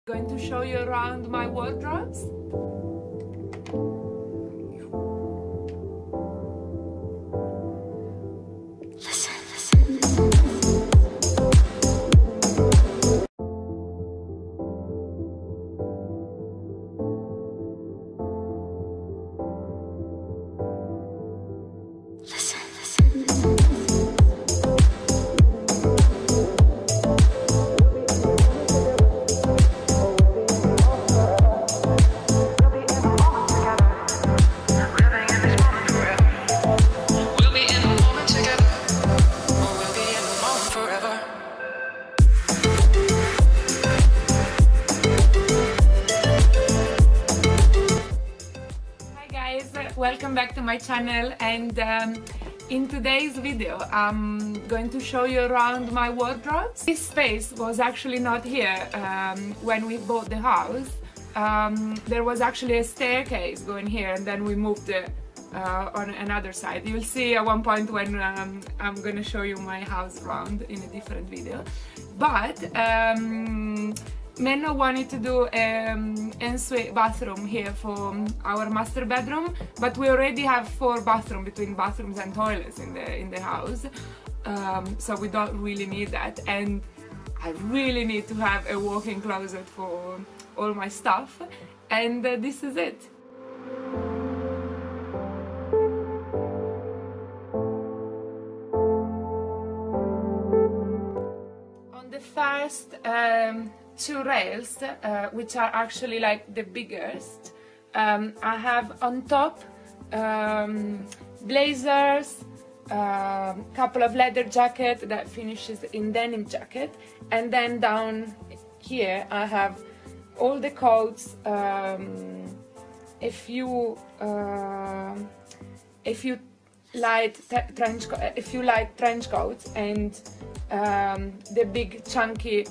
Going to show you around my wardrobes. Welcome back to my channel, and in today's video I'm going to show you around my wardrobes. This space was actually not here when we bought the house. There was actually a staircase going here, and then we moved it on another side. You'll see at one point when I'm going to show you my house around in a different video. But Menno wanted to do an ensuite bathroom here for our master bedroom, but we already have 4 bathrooms between bathrooms and toilets in the house, so we don't really need that. And I really need to have a walk-in closet for all my stuff, and this is it. On the first 2 rails, which are actually like the biggest, I have on top blazers, couple of leather jacket that finishes in denim jacket, and then down here I have all the coats, a few light trench coats, and the big chunky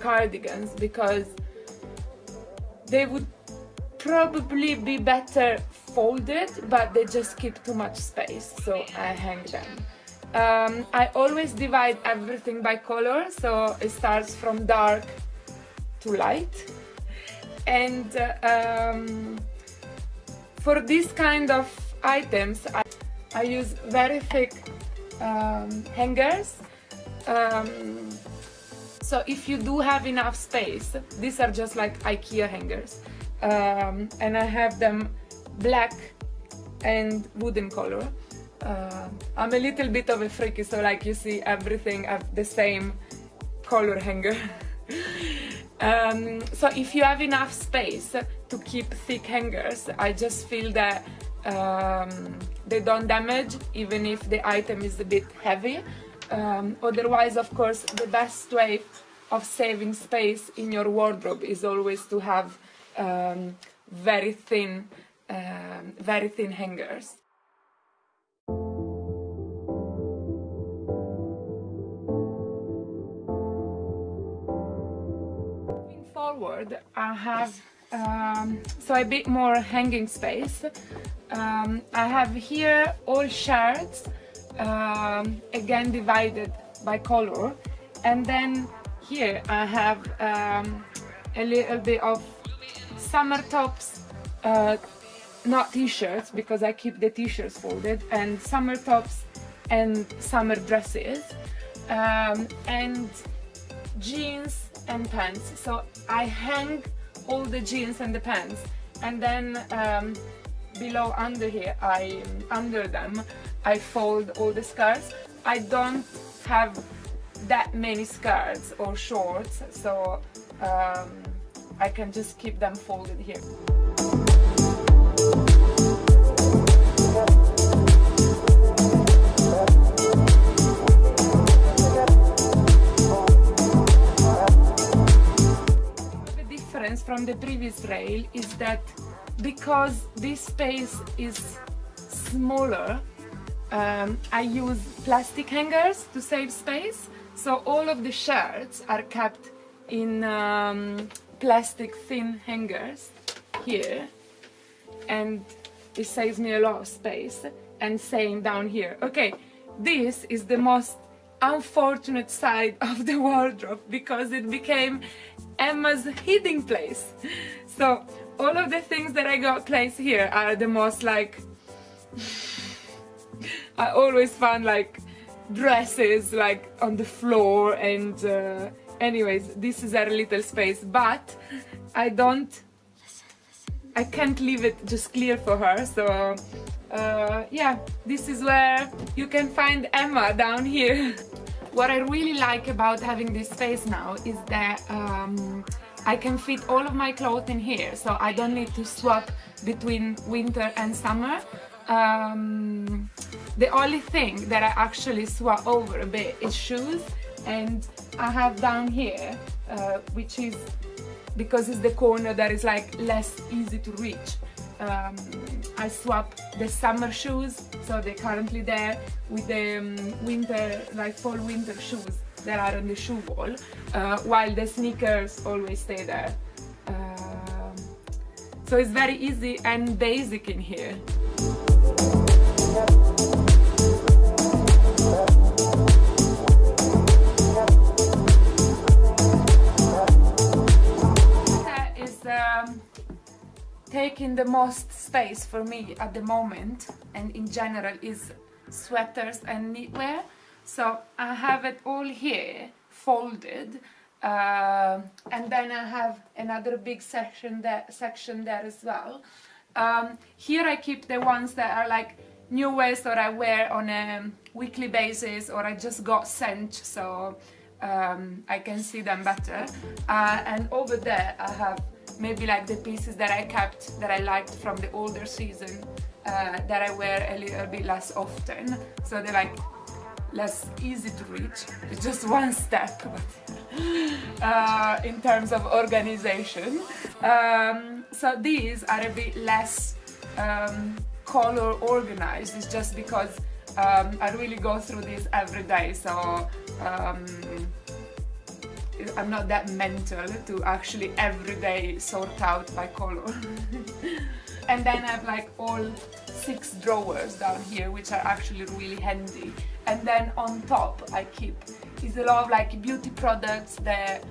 cardigans, because they would probably be better folded, but they just keep too much space, so I hang them. I always divide everything by color, so it starts from dark to light. And for this kind of items I use very thick hangers. So if you do have enough space, these are just like IKEA hangers, and I have them black and wooden color. I'm a little bit of a freaky, so like you see everything at the same color hanger. So if you have enough space to keep thick hangers, I just feel that they don't damage even if the item is a bit heavy. Otherwise, of course, the best way of saving space in your wardrobe is always to have very thin hangers. Moving forward, I have so a bit more hanging space. I have here all shirts, again divided by color, and then here I have a little bit of summer tops, not t-shirts because I keep the t-shirts folded, and summer tops and summer dresses, and jeans and pants. So I hang all the jeans and the pants, and then below under here, under them I fold all the skirts. I don't have that many skirts or shorts, so I can just keep them folded here. The difference from the previous rail is that because this space is smaller, I use plastic hangers to save space, so all of the shirts are kept in plastic thin hangers here, and it saves me a lot of space. And same down here. Okay, this is the most unfortunate side of the wardrobe, because it became Emma's hiding place. So all of the things that I got placed here are the most like, I always found like dresses like on the floor, and anyways, this is our little space, but I can't leave it just clear for her. So yeah, this is where you can find Emma, down here. What I really like about having this space now is that I can fit all of my clothes in here, so I don't need to swap between winter and summer. The only thing that I actually swap over a bit is shoes, and I have down here, which is because it's the corner that is like less easy to reach. I swap the summer shoes, so they're currently there, with the winter, like fall winter shoes that are on the shoe wall, while the sneakers always stay there. So it's very easy and basic in here. That is taking the most space for me at the moment, and in general, is sweaters and knitwear. So I have it all here folded, and then I have another big section there as well. Here I keep the ones that are like new wares that I wear on a weekly basis, or I just got sent, so I can see them better. And over there I have maybe like the pieces that I kept that I liked from the older season, that I wear a little bit less often, so they're like less easy to reach. It's just one step, but in terms of organization. So these are a bit less color organized. It's just because I really go through this every day, so I'm not that mental to actually every day sort out by color. And then I have like all 6 drawers down here, which are actually really handy. And then on top I keep is a lot of like beauty products that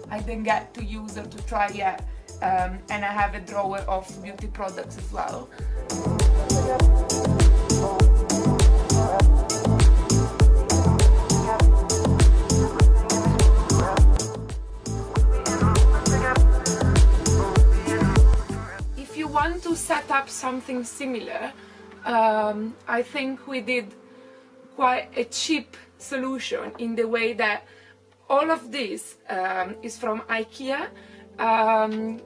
I didn't get to use or to try yet, and I have a drawer of beauty products as well. If you want to set up something similar, I think we did quite a cheap solution, in the way that all of this is from IKEA.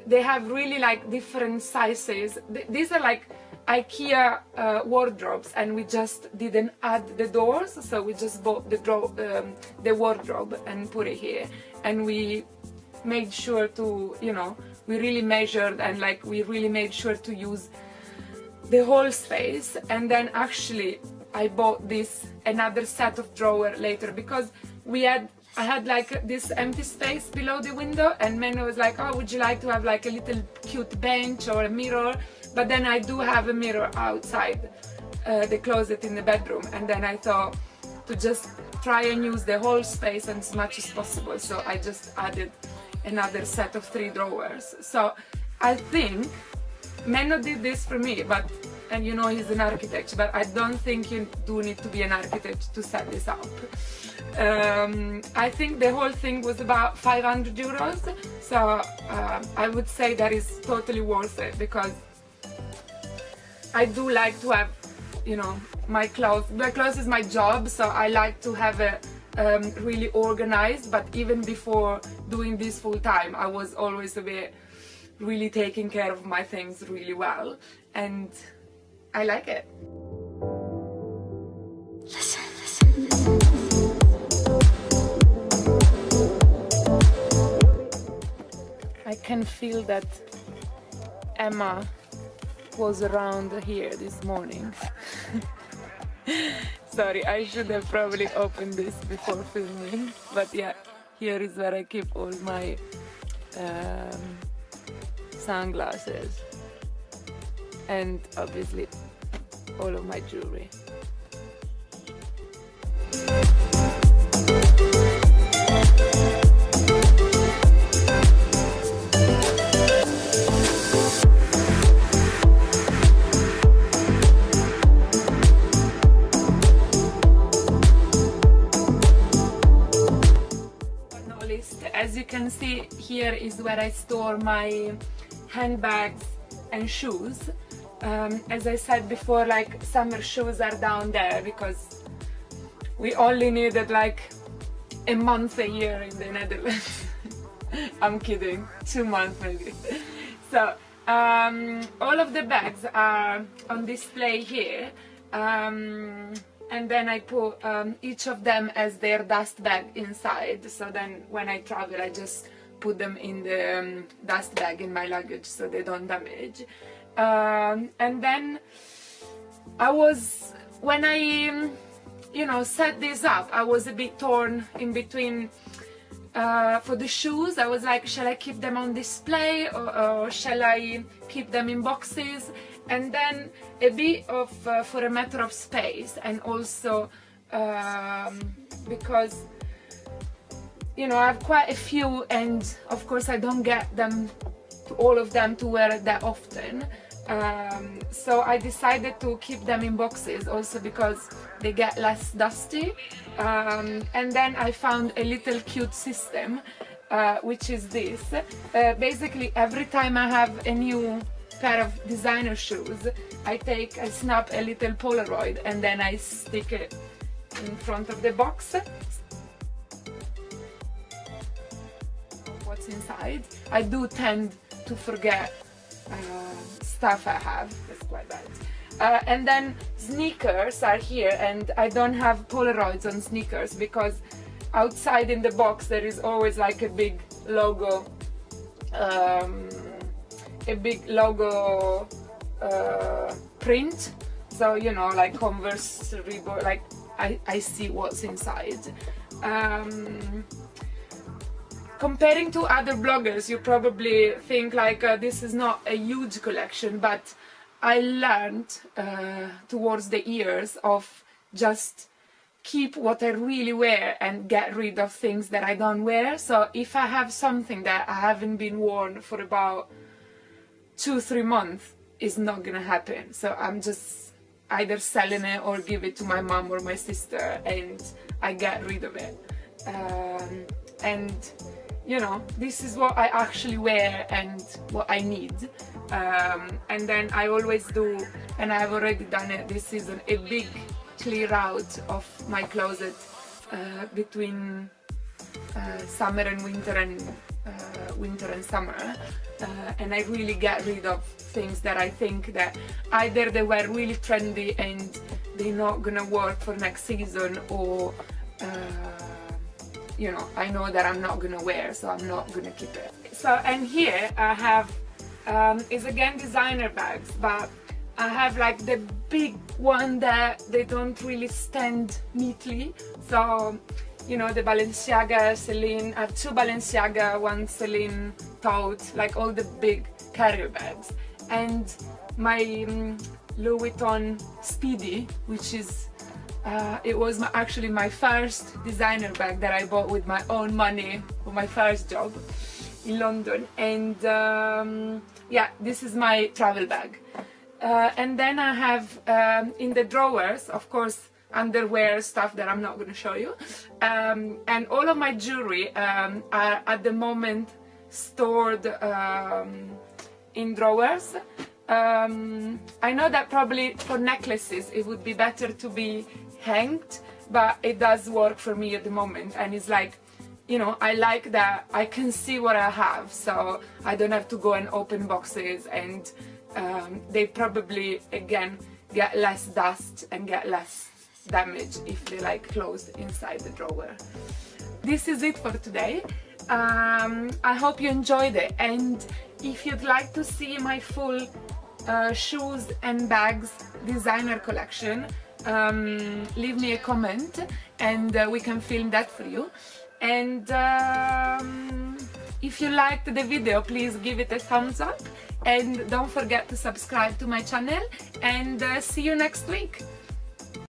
They have really like different sizes. These are like IKEA wardrobes, and we just didn't add the doors, so we just bought the wardrobe and put it here, and we made sure to, you know, we really measured, and like we really made sure to use the whole space. And then actually I bought this another set of drawer later, because I had like this empty space below the window, and Menno was like, oh, would you like to have like a little cute bench or a mirror? But then I do have a mirror outside the closet in the bedroom, and then I thought to just try and use the whole space as much as possible, so I just added another set of 3 drawers. So I think Menno did this for me, but, and you know he's an architect, but I don't think you do need to be an architect to set this up. I think the whole thing was about 500 euros, so I would say that is totally worth it, because I do like to have, you know, my clothes is my job, so I like to have it really organized. But even before doing this full time, I was always a bit really taking care of my things really well, and I like it. Listen. I can feel that Emma was around here this morning. Sorry, I should have probably opened this before filming, but yeah, here is where I keep all my sunglasses, and obviously all of my jewelry. as you can see, here is where I store my handbags and shoes. As I said before, like summer shoes are down there because we only needed like a month a year in the Netherlands. I'm kidding, 2 months maybe. So all of the bags are on display here, and then I put each of them as their dust bag inside, so then when I travel I just put them in the dust bag in my luggage so they don't damage. And then when I set this up, I was a bit torn in between. For the shoes, I was like, shall I keep them on display or shall I keep them in boxes? And then a bit of for a matter of space, and also because I have quite a few, and of course I don't get them, all of them, to wear that often. So I decided to keep them in boxes also because they get less dusty. And then I found a little cute system, which is this. Basically every time I have a new pair of designer shoes, I snap a little Polaroid and then I stick it in front of the box. What's inside? I do tend to forget stuff I have, that's quite bad. And then sneakers are here, and I don't have Polaroids on sneakers because outside in the box there is always like a big logo, print. So like Converse, Reebok, like I see what's inside. Comparing to other bloggers, you probably think like this is not a huge collection, but I learned towards the years of just keep what I really wear and get rid of things that I don't wear. So if I have something that I haven't been worn for about 2-3 months, it's not gonna happen. So I'm just either selling it or give it to my mom or my sister, and I get rid of it. And this is what I actually wear and what I need. And then I always do, and I've already done it this season, a big clear out of my closet between summer and winter, and winter and summer, and I really get rid of things that I think that either they were really trendy and they're not gonna work for next season, or I know that I'm not gonna wear, so I'm not gonna keep it. So, and here I have is again designer bags, but I have like the big one that they don't really stand neatly. So the Balenciaga, Celine, I have 2 Balenciaga, 1 Celine tote, like all the big carrier bags, and my Louis Vuitton Speedy, which is it was actually my first designer bag that I bought with my own money for my first job in London. And yeah, this is my travel bag. And then I have in the drawers, of course, underwear, stuff that I'm not going to show you. And all of my jewelry are at the moment stored in drawers. I know that probably for necklaces it would be better to be hanged, but it does work for me at the moment, and it's like, I like that I can see what I have, so I don't have to go and open boxes, and they probably again get less dust and get less damage if they like closed inside the drawer. This is it for today. I hope you enjoyed it, and if you'd like to see my full shoes and bags designer collection, leave me a comment and we can film that for you. And if you liked the video, please give it a thumbs up, and don't forget to subscribe to my channel, and see you next week.